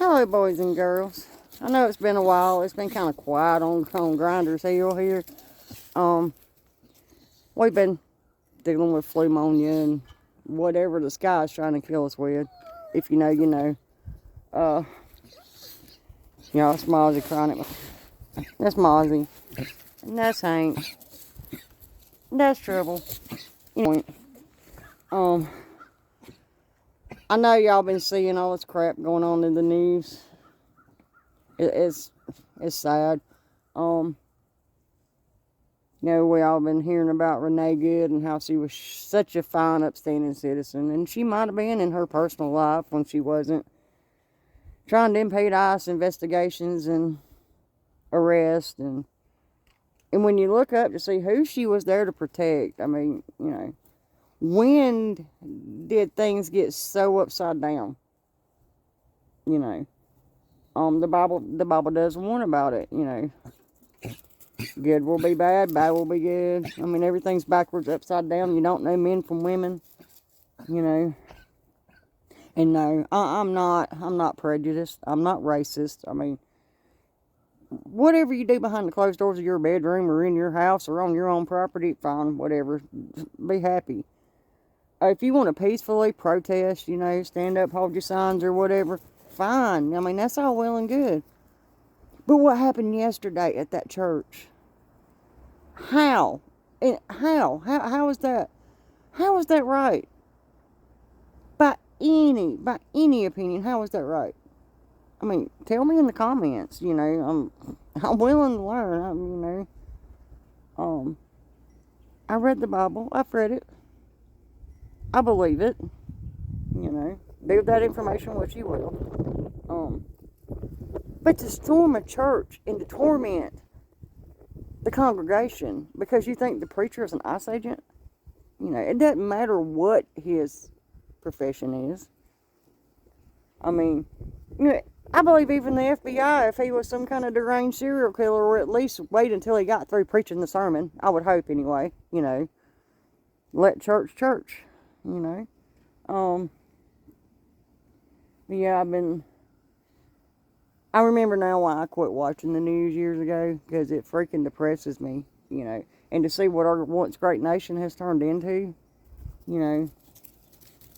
Hello, boys and girls. I know it's been a while. It's been kind of quiet on Grinder's Hill here. We've been dealing with pneumonia and whatever the sky's trying to kill us with. If you know, you know. Y'all, it's Mozzie crying. That's Mozzie. And that's Hank. That's Trouble. You know, I know y'all been seeing all this crap going on in the news. It's sad. You know, we all been hearing about Renee Good and how she was such a fine, upstanding citizen, and she might have been in her personal life when she wasn't trying to impede ICE investigations and arrest, and when you look up to see who she was there to protect, I mean, you know, when did things get so upside down? You know, the Bible does warn about it. You know, good will be bad, bad will be good. I mean, everything's backwards, upside down. You don't know men from women. You know, and no, I'm not prejudiced. I'm not racist. I mean, whatever you do behind the closed doors of your bedroom or in your house or on your own property, fine, whatever. Be happy. If you want to peacefully protest, you know, stand up, hold your signs or whatever, fine. I mean, that's all well and good. But what happened yesterday at that church? How? How is that? How is that right? By any opinion, how is that right? I mean, tell me in the comments, you know, I'm willing to learn, you know. I read the Bible, I've read it. I believe it, you know. Do with that information what you will. But to storm a church and to torment the congregation because you think the preacher is an ICE agent, you know, it doesn't matter what his profession is. I mean, you know, I believe even the FBI, if he was some kind of deranged serial killer, or at least wait until he got through preaching the sermon, I would hope anyway, you know. Let church, you know. Yeah, I remember now why I quit watching the news years ago, because it freaking depresses me, you know. And to see what our once great nation has turned into, you know.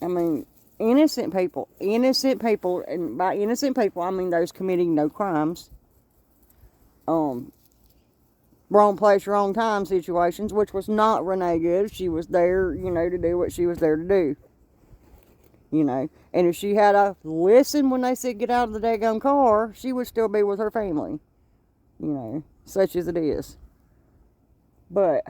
I mean, innocent people, and by innocent people, I mean those committing no crimes. Wrong place, wrong time situations, which was not Renee Good. She was there, you know, to do what she was there to do. You know, and if she had listened when they said get out of the daggone car, she would still be with her family. You know, such as it is. But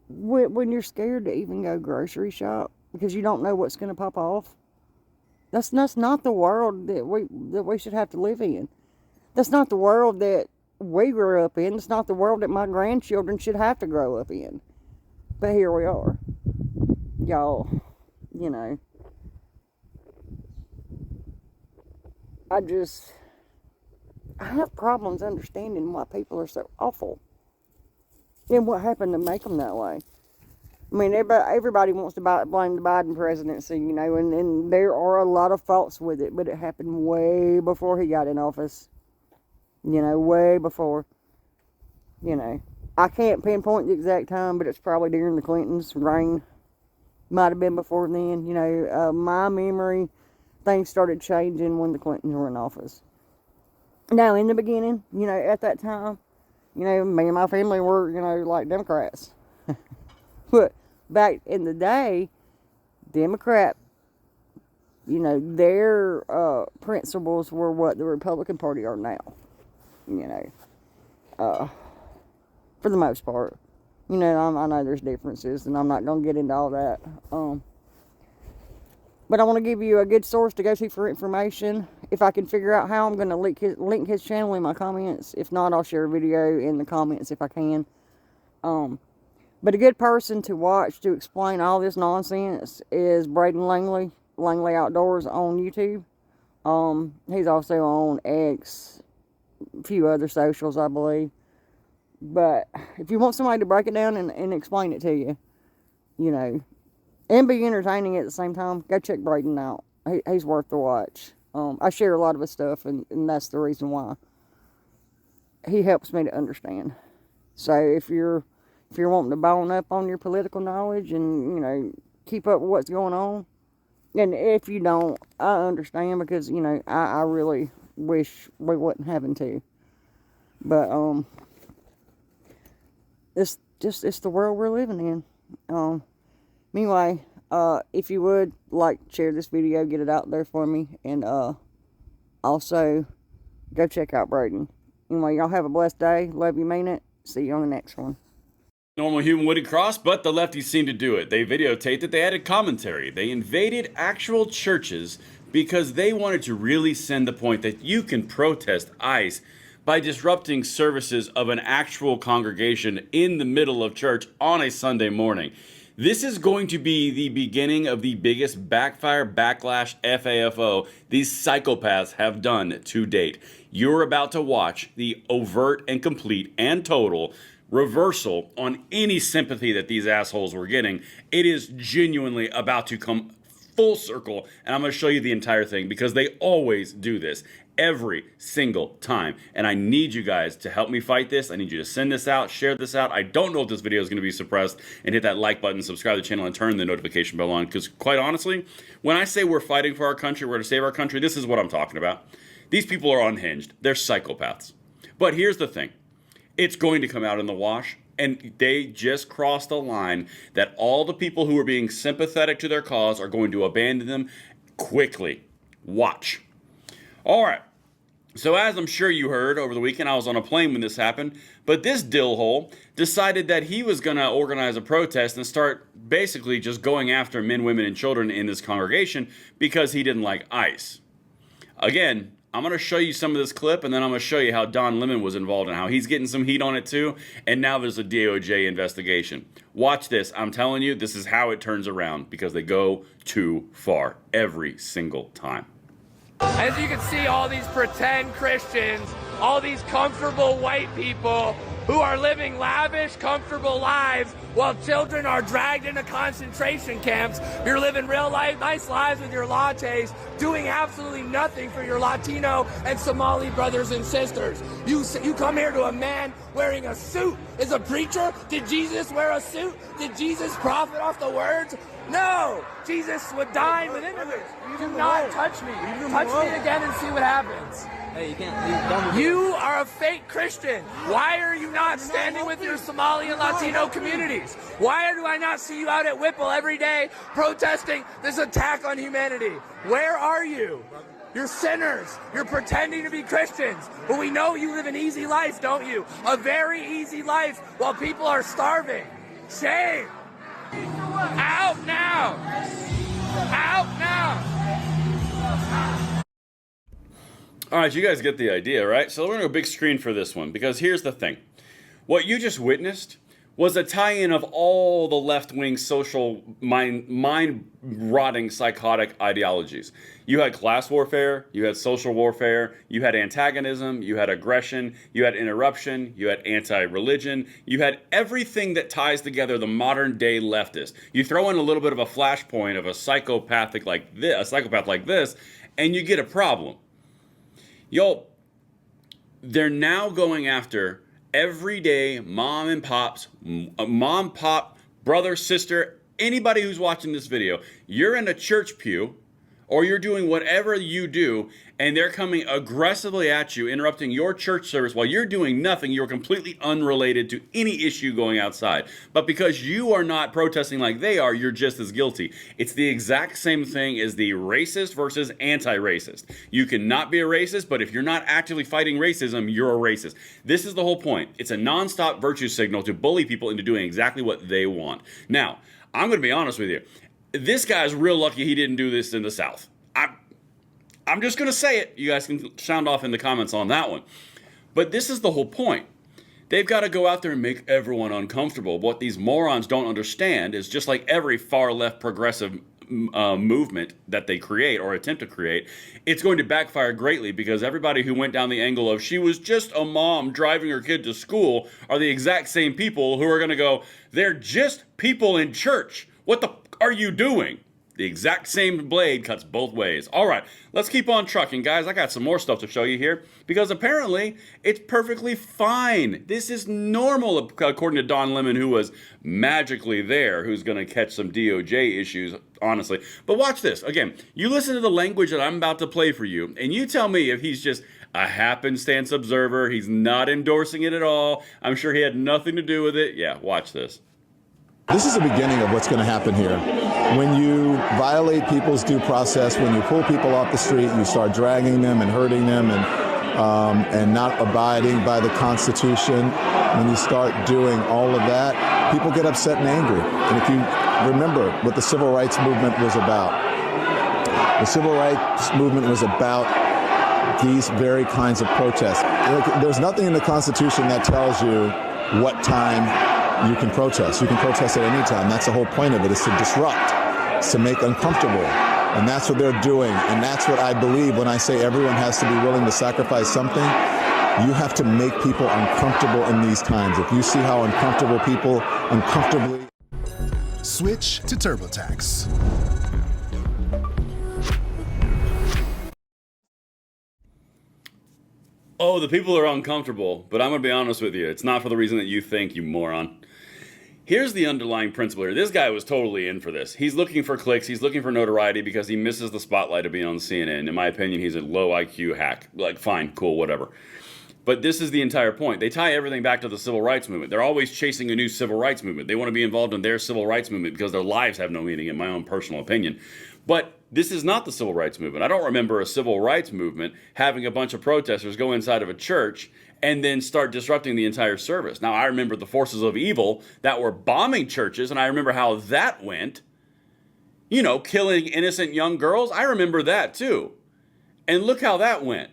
when you're scared to even go grocery shop because you don't know what's going to pop off, that's not the world that we should have to live in. That's not the world that we grew up in. It's not the world that my grandchildren should have to grow up in. But here we are. Y'all, you know, I have problems understanding why people are so awful. And what happened to make them that way. I mean, everybody wants to blame the Biden presidency, you know, and there are a lot of faults with it, but it happened way before he got in office. You know, way before. You know, I can't pinpoint the exact time, but it's probably during the Clintons' reign. Might have been before then. You know, my memory, things started changing when the Clintons were in office. Now, in the beginning, you know, at that time, you know, me and my family were, you know, like Democrats. But back in the day, Democrat, you know, their principles were what the Republican Party are now. You know, for the most part. You know, I know there's differences, and I'm not going to get into all that. But I want to give you a good source to go to for information. If I can figure out how, I'm going to link his channel in my comments. If not, I'll share a video in the comments if I can. But a good person to watch to explain all this nonsense is Braden Langley, Langley Outdoors on YouTube. He's also on X, a few other socials, I believe. But if you want somebody to break it down and explain it to you, you know, and be entertaining at the same time, go check Braden out. He's worth the watch. I share a lot of his stuff, and that's the reason why. He helps me to understand. So if you're wanting to bone up on your political knowledge and, you know, keep up with what's going on, and if you don't, I understand, because, you know, I really wish we wasn't having to. But it's the world we're living in. Anyway, if you would share this video, get it out there for me, and also go check out Braden. Anyway, y'all have a blessed day. Love you, mean it. See you on the next one. Normal human wouldn't cross, but the lefties seemed to do it. They videotaped it, they added commentary, they invaded actual churches because they wanted to really send the point that you can protest ICE by disrupting services of an actual congregation in the middle of church on a Sunday morning. This is going to be the beginning of the biggest backfire, backlash, FAFO these psychopaths have done to date. You're about to watch the overt and complete and total reversal on any sympathy that these assholes were getting. It is genuinely about to come full circle, and I'm going to show you the entire thing, because they always do this every single time, and I need you guys to help me fight this. I need you to send this out, share this out. I don't know if this video is going to be suppressed, and hit that like button, subscribe to the channel, and turn the notification bell on, because quite honestly, when I say we're fighting for our country, we're to save our country, this is what I'm talking about. These people are unhinged. They're psychopaths. But here's the thing. It's going to come out in the wash, and they just crossed a line that all the people who are being sympathetic to their cause are going to abandon them quickly. Watch. All right. So as I'm sure you heard over the weekend, I was on a plane when this happened, but this dillhole decided that he was going to organize a protest and start basically just going after men, women, and children in this congregation because he didn't like ICE. Again, I'm going to show you some of this clip, and then I'm going to show you how Don Lemon was involved and how he's getting some heat on it too, and now there's a DOJ investigation. Watch this. I'm telling you, this is how it turns around, because they go too far every single time. As you can see, all these pretend Christians, all these comfortable white people who are living lavish, comfortable lives while children are dragged into concentration camps. You're living real life, nice lives with your lattes, doing absolutely nothing for your Latino and Somali brothers and sisters. You come here to a man wearing a suit. Is a preacher? Did Jesus wear a suit? Did Jesus profit off the words? No! Jesus would dine with immigrants. Do not touch me. Touch me again and see what happens. Hey, you can't. You are a fake Christian. Why are you not standing with your Somali and Latino communities? Why do I not see you out at Whipple every day protesting this attack on humanity? Where are you? You're sinners. You're pretending to be Christians. But we know you live an easy life, don't you? A very easy life while people are starving. Shame. Out now. Out now. All right, you guys get the idea, right? So we're going to go big screen for this one, because here's the thing. What you just witnessed was a tie-in of all the left-wing social mind-rotting psychotic ideologies. You had class warfare, you had social warfare, you had antagonism, you had aggression, you had interruption, you had anti-religion, you had everything that ties together the modern-day leftist. You throw in a little bit of a flashpoint of a psychopath like this, and you get a problem. Yo, they're now going after everyday mom, pop, brother, sister, anybody who's watching this video. You're in a church pew, or you're doing whatever you do, and they're coming aggressively at you, interrupting your church service while you're doing nothing. You're completely unrelated to any issue going outside. But because you are not protesting like they are, you're just as guilty. It's the exact same thing as the racist versus anti-racist. You cannot be a racist, but if you're not actively fighting racism, you're a racist. This is the whole point. It's a non-stop virtue signal to bully people into doing exactly what they want. Now, I'm going to be honest with you. This guy's real lucky he didn't do this in the South. I'm just going to say it. You guys can sound off in the comments on that one. But this is the whole point. They've got to go out there and make everyone uncomfortable. What these morons don't understand is, just like every far-left progressive movement that they create or attempt to create, it's going to backfire greatly, because everybody who went down the angle of she was just a mom driving her kid to school are the exact same people who are going to go, they're just people in church. What the f are you doing? The exact same blade cuts both ways. All right, let's keep on trucking, guys. I got some more stuff to show you here because apparently it's perfectly fine. This is normal, according to Don Lemon, who was magically there, who's going to catch some DOJ issues, honestly. But watch this. Again, you listen to the language that I'm about to play for you, and you tell me if he's just a happenstance observer. He's not endorsing it at all. I'm sure he had nothing to do with it. Yeah, watch this. This is the beginning of what's going to happen here. When you violate people's due process, when you pull people off the street, you start dragging them and hurting them and not abiding by the Constitution, when you start doing all of that, people get upset and angry. And if you remember what the Civil Rights Movement was about, the Civil Rights Movement was about these very kinds of protests. There's nothing in the Constitution that tells you what time you can protest. You can protest at any time. That's the whole point of it, is to disrupt, to make uncomfortable. And that's what they're doing. And that's what I believe when I say everyone has to be willing to sacrifice something. You have to make people uncomfortable in these times. If you see how uncomfortable people uncomfortably... Switch to TurboTax. Oh, the people are uncomfortable, but I'm going to be honest with you. It's not for the reason that you think, you moron. Here's the underlying principle here. This guy was totally in for this. He's looking for clicks. He's looking for notoriety because he misses the spotlight of being on CNN. In my opinion, he's a low IQ hack. Like, fine, cool, whatever. But this is the entire point. They tie everything back to the civil rights movement. They're always chasing a new civil rights movement. They want to be involved in their civil rights movement because their lives have no meaning, in my own personal opinion. But this is not the civil rights movement. I don't remember a civil rights movement having a bunch of protesters go inside of a church and then start disrupting the entire service. Now, I remember the forces of evil that were bombing churches, and I remember how that went. You know, killing innocent young girls. I remember that too. And look how that went.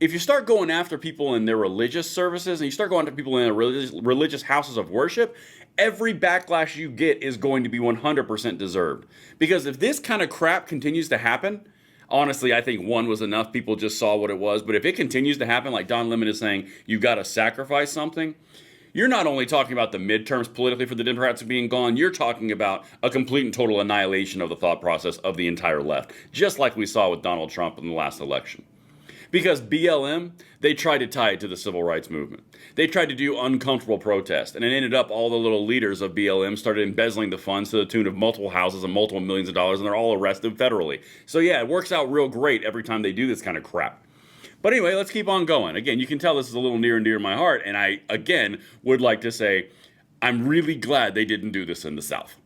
If you start going after people in their religious services and you start going after people in their religious houses of worship, every backlash you get is going to be 100% deserved. Because if this kind of crap continues to happen, honestly, I think one was enough. People just saw what it was. But if it continues to happen, like Don Lemon is saying, you've got to sacrifice something, you're not only talking about the midterms politically for the Democrats being gone, you're talking about a complete and total annihilation of the thought process of the entire left, just like we saw with Donald Trump in the last election. Because BLM, they tried to tie it to the civil rights movement. They tried to do uncomfortable protest, and it ended up all the little leaders of BLM started embezzling the funds to the tune of multiple houses and multiple millions of dollars, and they're all arrested federally. So yeah, it works out real great every time they do this kind of crap. But anyway, let's keep on going. Again, you can tell this is a little near and dear to my heart, and I, again, would like to say I'm really glad they didn't do this in the South.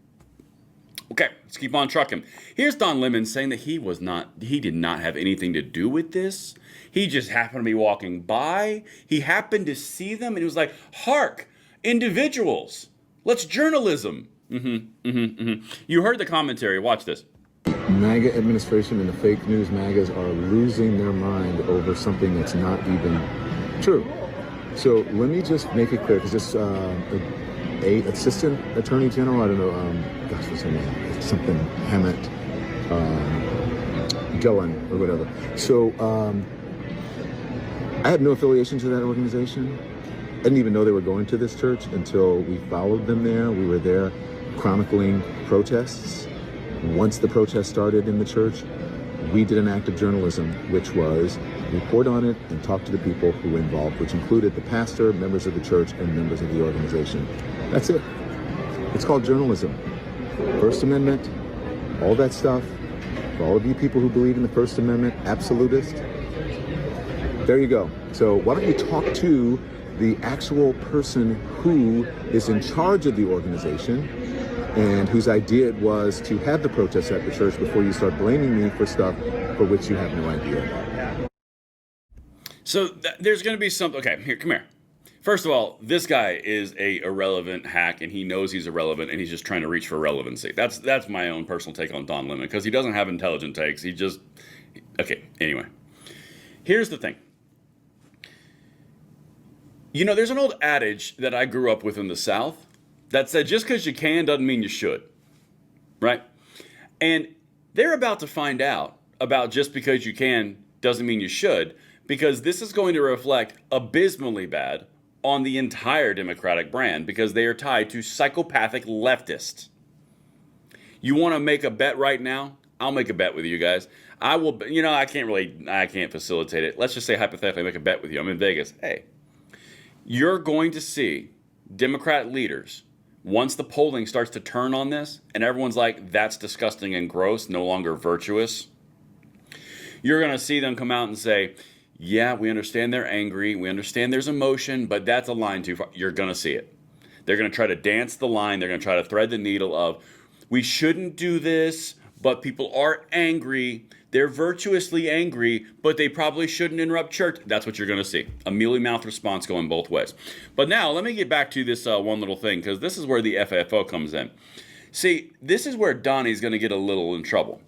Okay, let's keep on trucking. Here's Don Lemon saying that he did not have anything to do with this. He just happened to be walking by. He happened to see them, and he was like, hark, individuals, let's journalism. You heard the commentary. Watch this. MAGA administration and the fake news MAGAs are losing their mind over something that's not even true. So let me just make it clear, because this assistant attorney general, I don't know, gosh, what's her name? It's something Hammett, Dillon, or whatever. So I had no affiliation to that organization. I didn't even know they were going to this church until we followed them there. We were there chronicling protests. Once the protest started in the church, we did an act of journalism, which was report on it and talk to the people who were involved, which included the pastor, members of the church, and members of the organization. That's it. It's called journalism. First Amendment, all that stuff. For all of you people who believe in the First Amendment, absolutist, there you go. So why don't you talk to the actual person who is in charge of the organization and whose idea it was to have the protests at the church before you start blaming me for stuff for which you have no idea about. So there's going to be something. Okay, here, come here. First of all, this guy is a irrelevant hack, and he knows he's irrelevant, and he's just trying to reach for relevancy. That's my own personal take on Don Lemon, because he doesn't have intelligent takes. He just... Okay, anyway. Here's the thing. You know, there's an old adage that I grew up with in the South that said just because you can doesn't mean you should, right? And they're about to find out about just because you can doesn't mean you should, because this is going to reflect abysmally bad on the entire Democratic brand, because they are tied to psychopathic leftists. You want to make a bet right now? I'll make a bet with you guys. I will, I can't facilitate it. Let's just say hypothetically, make a bet with you. I'm in Vegas. Hey, you're going to see Democrat leaders, once the polling starts to turn on this, and everyone's like, that's disgusting and gross, no longer virtuous, you're going to see them come out and say, yeah, we understand they're angry, we understand there's emotion, but that's a line too far. You're going to see it. They're going to try to dance the line. They're going to try to thread the needle of, we shouldn't do this, but people are angry. They're virtuously angry, but they probably shouldn't interrupt church. That's what you're going to see. A mealy-mouthed response going both ways. But now, let me get back to this one little thing, because this is where the FFO comes in. See, this is where Donnie's going to get a little in trouble.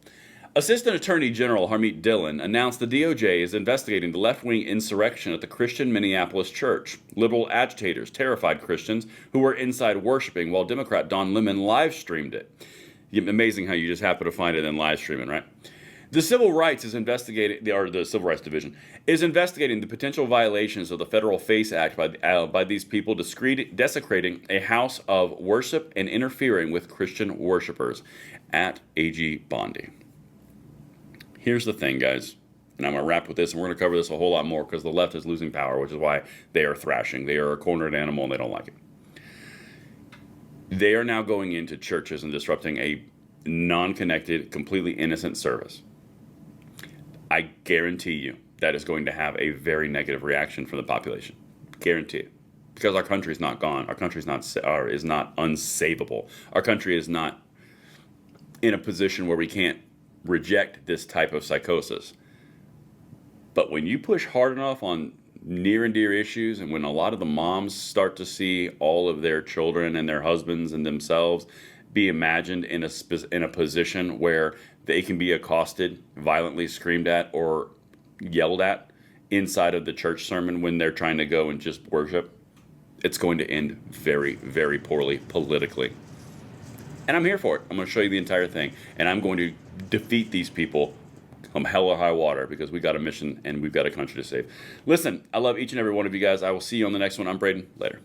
Assistant Attorney General Harmeet Dillon announced the DOJ is investigating the left-wing insurrection at the Christian Minneapolis church. Liberal agitators terrified Christians who were inside worshiping while Democrat Don Lemon live-streamed it. Amazing how you just happen to find it in live streaming, right? The Civil Rights is investigating, the Civil Rights Division is investigating the potential violations of the Federal FACE Act by these people desecrating a house of worship and interfering with Christian worshipers at AG Bondi. Here's the thing, guys, and I'm going to wrap with this, and we're going to cover this a whole lot more because the left is losing power, which is why they are thrashing. They are a cornered animal, and they don't like it. They are now going into churches and disrupting a non-connected, completely innocent service. I guarantee you that is going to have a very negative reaction from the population. Guarantee it. Because our country is not gone. Our country is not unsavable. Our country is not in a position where we can't reject this type of psychosis. But when you push hard enough on near and dear issues, and when a lot of the moms start to see all of their children and their husbands and themselves be imagined in a position where they can be accosted, violently screamed at, or yelled at inside of the church sermon when they're trying to go and just worship, it's going to end very, very poorly politically. And I'm here for it. I'm going to show you the entire thing, and I'm going to defeat these people come hell or high water, because we got a mission and we've got a country to save. Listen, I love each and every one of you guys. I will see you on the next one. I'm Braden. Later.